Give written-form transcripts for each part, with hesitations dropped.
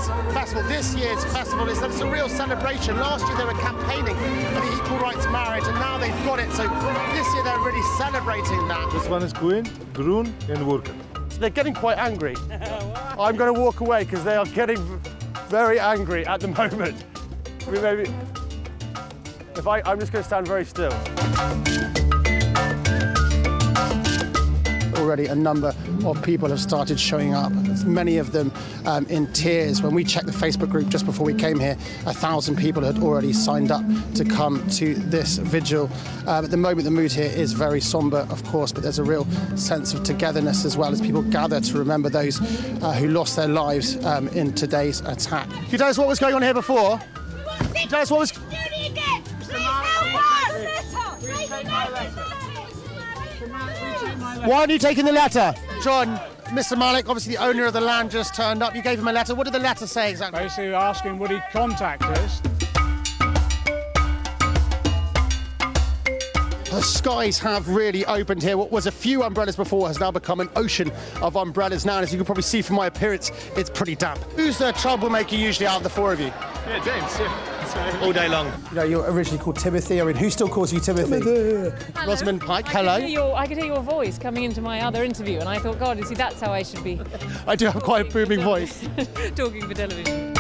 this festival, this year's festival, is that it's a real celebration. Last year they were campaigning for the equal rights marriage, and now they've got it. So this year they're really celebrating that. This one is Queen, Groen, and Worker. So they're getting quite angry. I'm going to walk away because they are getting very angry at the moment. Maybe if I'm just going to stand very still. Already a number of people have started showing up, many of them in tears. When we checked the Facebook group just before we came here, 1,000 people had already signed up to come to this vigil. At the moment, the mood here is very sombre, of course, but there's a real sense of togetherness as well as people gather to remember those who lost their lives in today's attack. Can you tell us what was going on here before? Can you tell us what was... Why aren't you taking the letter? John, Mr. Malik, obviously the owner of the land, just turned up. You gave him a letter. What did the letter say exactly? Basically asking would he contact us. The skies have really opened here. What was a few umbrellas before has now become an ocean of umbrellas now. And as you can probably see from my appearance, it's pretty damp. Who's the troublemaker usually out of the four of you? Yeah, James, yeah. All day long. You know, you're originally called Timothy. I mean, who still calls you Timothy? Rosamund Pike, hello. I could hear your voice coming into my other interview, and I thought, God, you see, that's how I should be. I do have quite a booming voice. Talking for television.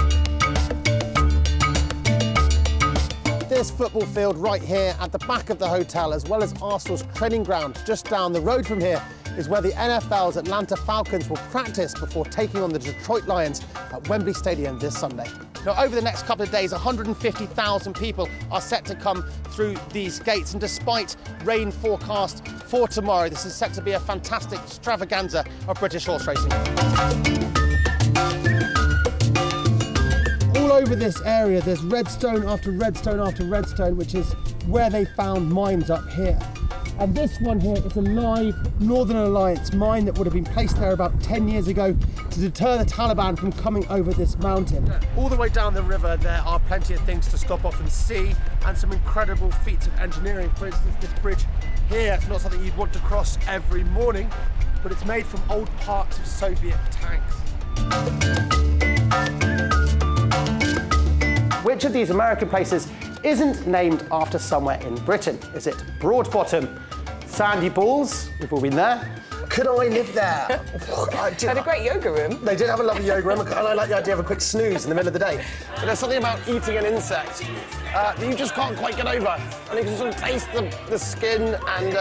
This football field right here at the back of the hotel, as well as Arsenal's training ground just down the road from here, is where the NFL's Atlanta Falcons will practice before taking on the Detroit Lions at Wembley Stadium this Sunday. Now, over the next couple of days, 150,000 people are set to come through these gates, and despite rain forecast for tomorrow, this is set to be a fantastic extravaganza of British horse racing. All over this area, there's redstone after redstone after redstone, which is where they found mines up here. And this one here is a live Northern Alliance mine that would have been placed there about 10 years ago to deter the Taliban from coming over this mountain. All the way down the river, there are plenty of things to stop off and see, and some incredible feats of engineering. For instance, this bridge here, it's not something you'd want to cross every morning, but it's made from old parts of Soviet tanks. Which of these American places isn't named after somewhere in Britain? Is it Broadbottom, Sandy Balls? We've all been there. Could I live there? Had a great yoga room. They did have a lovely yoga room, and I like the idea of a quick snooze in the middle of the day. But there's something about eating an insect that you just can't quite get over. And you can sort of taste the skin and...